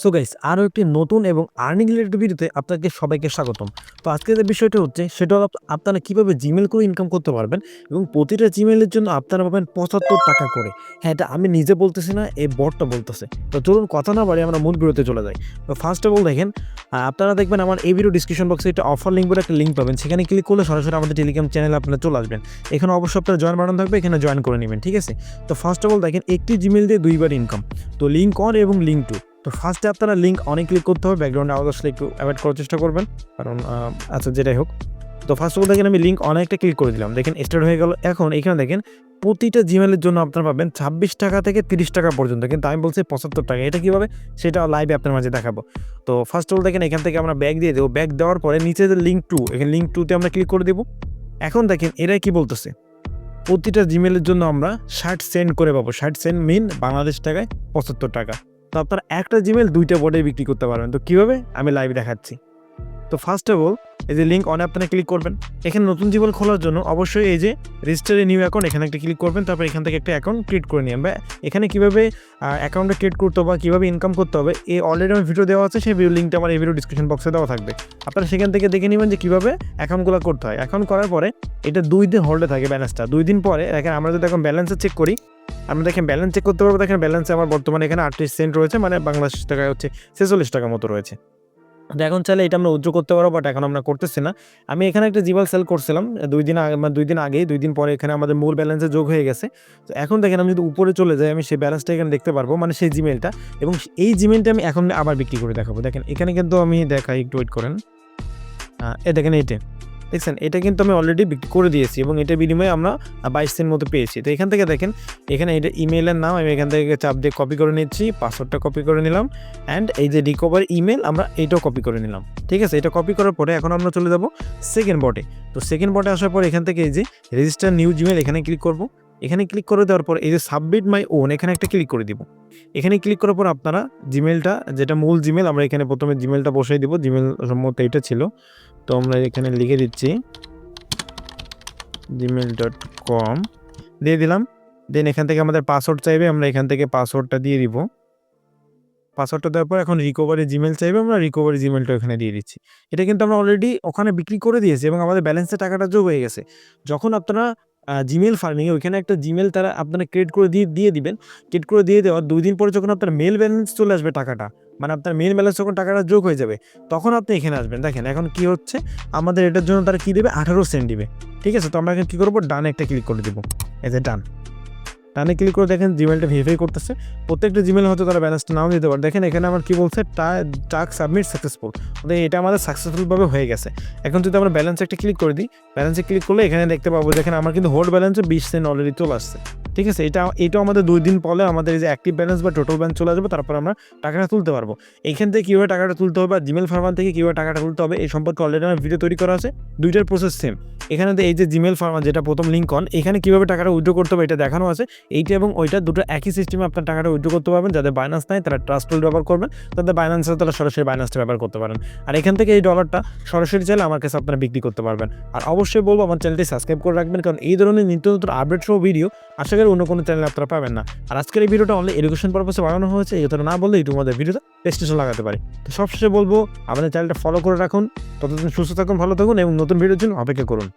So guys আরও একটি নতুন এবং আর্নিং রিলেটেড ভিডিওতে আপনাকে সবাইকে স্বাগতম। তো আজকে যে বিষয়টা হচ্ছে সেটা হলো আপনারা কীভাবে জিমেল করে ইনকাম করতে পারবেন এবং প্রতিটা জিমেলের জন্য আপনারা পাবেন ৭৫ টাকা করে। হ্যাঁ, এটা আমি নিজে বলতেছি না, এই বটটা বলতেছে। তো চলুন কথা না বাড়িয়ে আমরা মূল ভিডিওতে চলে যাই। তো ফার্স্ট অফ অল দেখেন, আপনারা দেখবেন আমার এই ভিডিও ডিসক্রিপশন বক্সে একটা অফার লিঙ্ক বলে একটা লিঙ্ক পাবেন, সেখানে ক্লিক করলে সরাসরি আমাদের টেলিগ্রাম চ্যানেলে আপনারা চলে আসবেন। এখানে অবশ্যই আপনার জয়েন বাটন থাকবে, এখানে জয়েন করে নেবেন, ঠিক আছে? তো ফার্স্ট অফ অল দেখেন, একটি জিমেল দিয়ে দুইবার ইনকাম। তো লিঙ্ক অন এবং লিঙ্ক টু। তো ফার্স্টে আপনারা লিঙ্ক অনেক ক্লিক করতে হবে, ব্যাকগ্রাউন্ডে আওয়াজ আসলে একটু অ্যাভয়েড করার চেষ্টা করবেন, কারণ আচ্ছা যেটাই হোক। তো ফার্স্ট অফ অল দেখেন আমি লিঙ্ক অনেকটা ক্লিক করে দিলাম, দেখেন স্টার্ট হয়ে গেল। এখন এখানে দেখেন প্রতিটা জিমেলের জন্য আপনারা পাবেন ২৬ টাকা থেকে ৩০ টাকা পর্যন্ত, কিন্তু আমি বলছি ৭৫ টাকা। এটা কীভাবে সেটা লাইভে আপনার মাঝে দেখাবো। তো ফার্স্ট অফ অল দেখেন এখান থেকে আমরা ব্যাক দিয়ে দেবো, ব্যাক দেওয়ার পরে নিচে যে লিঙ্ক টু, এখানে লিঙ্ক টুতে আমরা ক্লিক করে দেবো। এখন দেখেন এরা কি বলতেছে, প্রতিটা জিমেলের জন্য আমরা ৬০ সেন্ট করে পাবো। ৬০ সেন্ট মিন বাংলাদেশ টাকায় ৭৫ টাকা। তো আপনারা একটা জিমেল দুইটা বোর্ডে বিক্রি করতে পারবেন। তো কীভাবে আমি লাইভ দেখাচ্ছি। তো ফার্স্ট অফ অল এই যে লিঙ্ক অনে আপনারা ক্লিক করবেন। এখানে নতুন জিমেল খোলার জন্য অবশ্যই এই যে রেজিস্টার এ নিউ অ্যাকাউন্ট, এখানে একটা ক্লিক করবেন। তারপর এখান থেকে একটা অ্যাকাউন্ট ক্রিয়েট করে নিন। বা এখানে কীভাবে অ্যাকাউন্টটা ক্রিয়েট করতে হবে বা কীভাবে ইনকাম করতে হবে, এই অলরেডি আমার ভিডিও দেওয়া আছে, সেই ভিডিও লিঙ্কটা আমার এই ভিডিও ডিসক্রিপশন বক্সে দেওয়া থাকবে। আপনারা সেখান থেকে দেখে নেবেন যে কীভাবে অ্যাকাউন্টগুলো করতে হয়। অ্যাকাউন্ট করার পরে এটা ২ দিন হোল্ডে থাকে ব্যালেন্সটা। ২ দিন পরে দেখেন আমরা যদি এখন ব্যালেন্সে চেক করি, আমরা দেখেন ব্যালেন্স চেক করতে পারবো। দেখেন ব্যালেন্সে আমার বর্তমানে এখানে ৩৮ সেন্ট রয়েছে, মানে বাংলাদেশ টাকায় হচ্ছে ৪৬ টাকা মতো রয়েছে। তো এখন চাইলে এটা আমরা উইথড্র করতে পারবো, বাট এখন আমরা করতেছি না। আমি এখানে একটা জিমেল সেল করছিলাম ২ দিন আগে, মানে ২ দিন আগেই। ২ দিন পরে এখানে আমাদের মূল ব্যালেন্সে যোগ হয়ে গেছে। তো এখন দেখেন আমি যদি উপরে চলে যাই, আমি সেই ব্যালেন্সটা এখানে দেখতে পারবো, মানে সেই জিমেলটা। এবং এই জিমেলটা আমি এখন আবার বিক্রি করে দেখাবো। দেখেন এখানে কিন্তু আমি দেখাই, একটু ওয়েট করেন। দেখেন এইটা দেখছেন, এটা কিন্তু আমি অলরেডি বিক্রি করে দিয়েছি এবং এটার বিনিময়ে আমরা ২২ সেন্ট মতো পেয়েছি। তো এখান থেকে দেখেন, এখানে এটা ইমেইলের নাম আমি এখান থেকে চাপ দিয়ে কপি করে নিচ্ছি, পাসওয়ার্ডটা কপি করে নিলাম, অ্যান্ড এই যে রিকভার ইমেল আমরা এইটাও কপি করে নিলাম, ঠিক আছে? এটা কপি করার পরে এখন আমরা চলে যাব সেকেন্ড বটে। তো সেকেন্ড বটে আসার পর এখান থেকে এই যে রেজিস্টার নিউ জিমেল, এখানে ক্লিক করব। এখানে ক্লিক করে দেওয়ার পর এই যে সাবমিট মাই ওন, এখানে একটা ক্লিক করে দিব। এখানে ক্লিক করার পর আপনারা জিমেলটা, যেটা মূল জিমেল, আমরা এখানে প্রথমে জিমেলটা বসাই দিব। জিমেল সম্ভবত এটা ছিল, তো আমরা এখানে লিখে দিচ্ছি gmail.com, দিয়ে দিলাম। দেন এখান থেকে আমাদের পাসওয়ার্ড চাইবে, আমরা এখান থেকে পাসওয়ার্ডটা দিয়ে দিব। পাসওয়ার্ডটা দেওয়ার পর এখন রিকভারি জিমেল চাইবে, আমরা রিকভারি জিমেলটা এখানে দিয়ে দিচ্ছি। এটা কিন্তু আমরা অলরেডি ওখানে বিক্রি করে দিয়েছি এবং আমাদের ব্যালেন্সে টাকাটা যোগ হয়ে গেছে। যখন আপনারা জিমেল ফার্মিংয়ে ওইখানে একটা জিমেল তারা আপনারা ক্রিয়েট করে দিয়ে দিবেন। ক্রিয়েট করে দিয়ে দেওয়ার ২ দিন পরে যখন আপনার মেল ব্যালেন্স চলে আসবে টাকাটা, মানে আপনার মেল ব্যালেন্স যখন টাকাটা যোগ হয়ে যাবে, তখন আপনি এখানে আসবেন। দেখেন এখন কি হচ্ছে, আমাদের এটার জন্য তারা কী দেবে, ১৮ সেন্ট দিবে, ঠিক আছে? তো আমরা এখন কী করবো, ডানে একটা ক্লিক করে দেবো। এই যে ডানে ক্লিক করে দেখেন জিমেলটা ভেরিফাই করতেছে। প্রত্যেকটা জিমেল হয়তো তারা ব্যালেন্সটা নাও দিতে পারে। দেখেন এখানে আমার কি বলছে, টাস্ক সাবমিট সাকসেসফুল, এটা আমাদের সাকসেসফুলভাবে হয়ে গেছে। এখন যদি আমরা ব্যালেন্সে একটা ক্লিক করে দিই, ব্যালেন্সে ক্লিক করলে এখানে দেখতে পাবো, দেখেন আমার কিন্তু হোল্ড ব্যালেন্সে ২০ সেন্ট অলরেডি চলে আসছে, ঠিক আছে? এটাও আমাদের ২ দিন পরে আমাদের এই যে অ্যাক্টিভ ব্যালেন্স বা টোটাল ব্যালেন্স চলে আসবে, তারপর আমরা টাকাটা তুলতে পারবো। এইখান থেকে কীভাবে টাকাটা তুলতে হবে বা জিমেল ফার্মার থেকে কীভাবে টাকাটা তুলতে হবে এই সম্পর্কে অলরেডি আমার ভিডিও তৈরি করা আছে। দুইটার প্রসেস সেম। এখানে এই যে জিমেল ফার্মার, যেটা প্রথম লিঙ্ক অন, এখানে কীভাবে টাকাটা উইথড্র করতে হবে এটা দেখানো আছে। এইটা এবং ওইটা দুটো একই সিস্টেমে আপনার টাকাটা উইথড্র করতে পারবেন। যাদের বাইন্যান্স নাই তারা ট্রাস্টফুল ব্যবহার করবেন, তাদের বাইন্যান্সে তারা সরাসরি বাইন্যান্সটা ব্যবহার করতে পারেন। আর এখান থেকে এই ডলারটা সরাসরি চাইলে আমার কাছে আপনারা বিক্রি করতে পারবেন। আর অবশ্যই বলবো আমার চ্যানেলটি সাবস্ক্রাইব করে রাখবেন, কারণ এই ধরনের নিত্য নতুন আপডেট সহ ভিডিও আশা করি অন্য কোনো চ্যানেলে আপনারা পাবেন না। আর আজকের এই ভিডিওটা অনলি এডুকেশন পারপাসে বানানো হয়েছে, এটা না বললে ইউটিউব আমাদের ভিডিওতে রেস্ট্রিকশন লাগাতে পারে। তো সবশেষে বলবো আমাদের চ্যানেলটা ফলো করে রাখুন। ততদিন সুস্থ থাকুন, ভালো থাকুন এবং নতুন ভিডিওর জন্য অপেক্ষা করুন।